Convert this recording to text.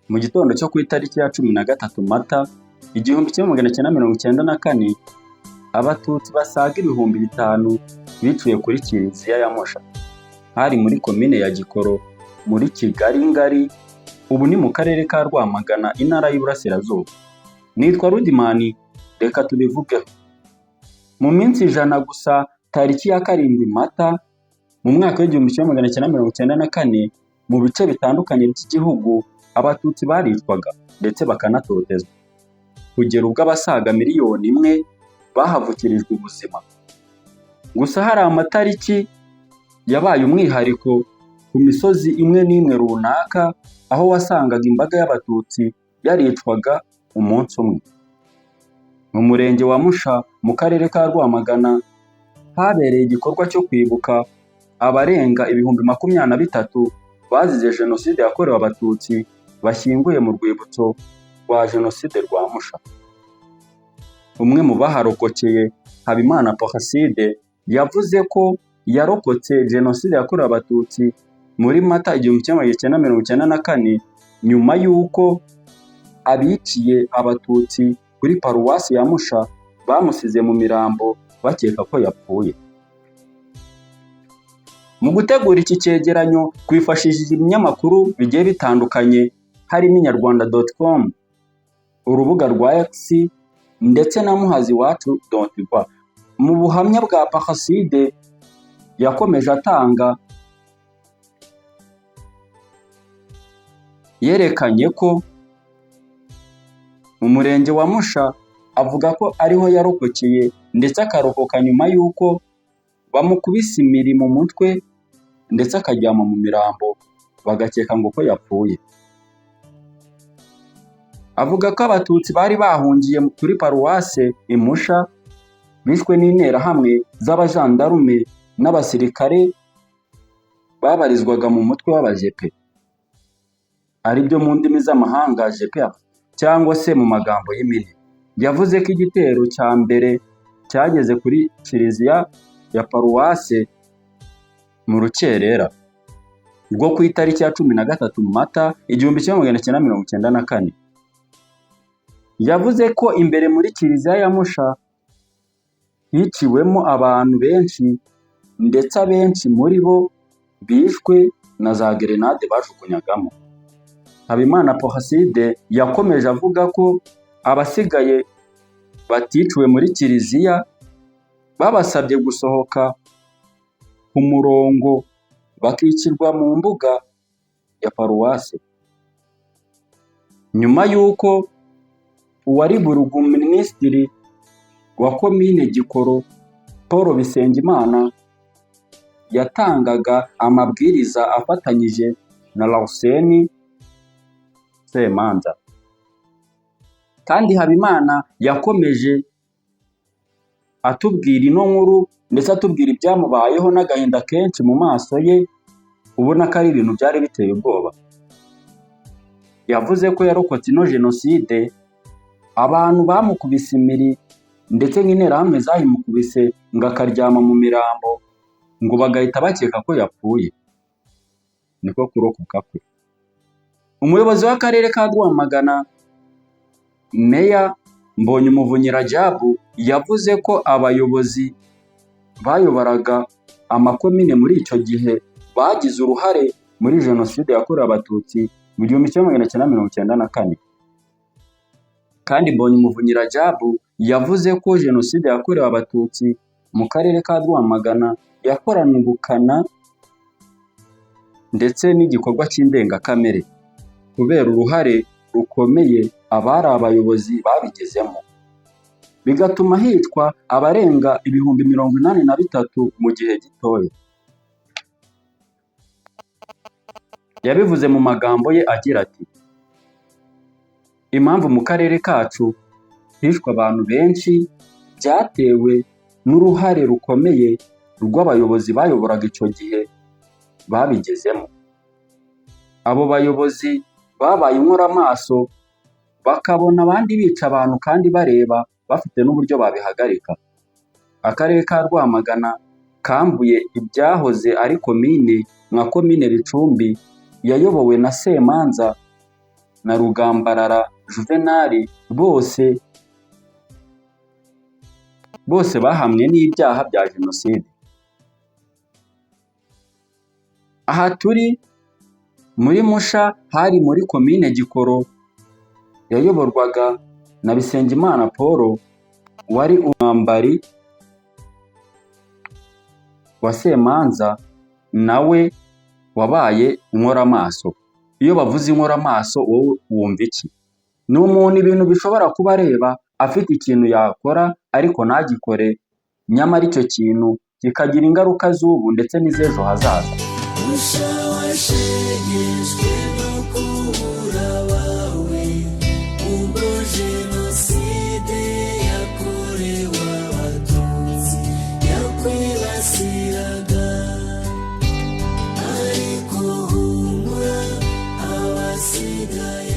Mu gitondo cyo ku itariki ya 13 Mata 1994, Abatutsi basaga ibihumbi 5 biciwe kuri Kiliziya ya Musha. Hari muri komine ya Gikoro muri Kigali ngari, ubu ni mu karere ka Rwamagana, intara y'Iburasirazuba. Nitwa Rudimani, reka tubivugeho. Mu minsi 100 gusa, tariki ya 7 Mata mu mwaka w'1994, mu bice bitandukanye by'igihugu, Abatutsi baricwaga ndetse bakanatotezwa, kugera ubwo abasaga miliyoni 1 bahavukirijwe ubuzima. Gusa hari amatariki yabaye umwihariko ku misozi imwe n'imwe runaka, aho wasangaga imbaga y'Abatutsi yaricwaga umunsi umwe. Mu murenge wa Musha mu karere ka Rwamagana habereye igikorwa cyo kwibuka abarenga ibihumbi 23 bazize Jenoside yakorewe Abatutsi bashyinguye mu rwibutso rwa Jenoside rwa Musha. Umwe mu baharokokeye, Habimana Placide, yavuze ko yarokotse Jenoside yakorewe Abatutsi muri Mata 1994, nyuma y'uko abiciye Abatutsi kuri paruwasi ya Musha bamusize mu mirambo bakeka ko yapfuye. Mu gutegura iki cyegeranyo twifashishije ibinyamakuru bigiye bitandukanye, harimo inyarwanda.com, urubuga rwa X ndetse na muhaziwacu.rw. Mu buhamya bwa Placide yakomeje atanga, yerekanye ko mu murenge wa Musha avuga ko ariho yarokokeye ndetse akarokoka nyuma y'uko bamukubise imiri mu mutwe ndetse akaryama mu mirambo bagakeka ngo ko yapfuye. Avuga ko Abatutsi bari bahungiye kuri paruwase Musha bishwe n'interahamwe z'abajandarume n'abasirikare babarizwaga mu mutwe w'abajepe, ari byo mu ndimi z'amahanga JPF cyangwa se mu magambo y'impine. Yavuze ko igitero cya mbere cyageze kuri Kiliziya ya paruwase mu rukerera rwo ku itariki ya 13 Mata 1994. Yavuze ko imbere muri Kiliziya ya Musha hiciwemo abantu benshi ndetse abenshi muri bo bishwe na za grenade bajugunyagamo. Habimana Placide yakomeje avuga ko abasigaye baticiwe muri Kiliziya babasabye gusohoka ku murongo bakicirwa mu mbuga ya paruwase. Nyuma y'uko uwari burugumesitiri wa komine Gikoro Paul Bisengimana yatangaga amabwiriza afatanyije na Lauseni Semanza. Kandi Habimana yakomeje atubwira ino nkuru ndetse atubwira ibyamubayeho n'agahinda kenshi mu maso ye, ubona ko ari ibintu byari biteye ubwoba. Yavuze ko yarokotse ino Jenoside abantu bamukubise imiri ndetse nk'interahamwe zahimukubise ngo akaryama mu mirambo ngo bagahita bakeka ko yapfuye. Niko kurokoka kwe. Umuyobozi w'akarere ka Rwamagana, Meya Mbonyumuvunyi Rajab, yavuze ko abayobozi bayoboraga amakomine muri icyo gihe bagize uruhare muri Jenoside yakorewe Abatutsi mu 1994. Kandi Mbonyumuvunyi Rajab yavuze ko Jenoside yakorewe Abatutsi mu karere ka Rwamagana yakoranye ubukana ndetse n'igikorwa cy'indengakamere, kubera uruhare rukomeye abari abayobozi babigezemo, bigatuma hitwa abarenga ibihumbi 83 mu gihe gitoya. Yabivuze mu magambo ye agira ati, impamvu mu karere kacu hishwe abantu benshi byatewe n'uruhare rukomeye rw'abayobozi bayoboraga icyo gihe babigezemo. Abo bayobozi babaye inkoramaso bakabona abandi bica abantu kandi bareba bafite n'uburyo babihagarika. Akarere ka Rwamagana kambuye ibyahoze ari komine nka komine Bicumbi yayobowe na Semanza na Rugambarara Juvenal bose bahamwe n'ibyaha bya Jenoside. Aha turi muri Musha, hari muri komine Gikoro, yayoborwaga na Bisengimana Paul wari umwambari wa Semanza, nawe wabaye inkoramaso. Iyo bavuze inkoramaso wowe wumva iki? Ni umuntu ibintu bishobora kuba areba afite ikintu yakora ariko ntagikore, nyamara icyo kintu kikagira ingaruka z'ubu ndetse n'iz'ejo hazaza. Washegeshwe no kubura abawe ubwo Jenoside yakorewe Abatutsi yakwibasiraga, ariko humura abasigaye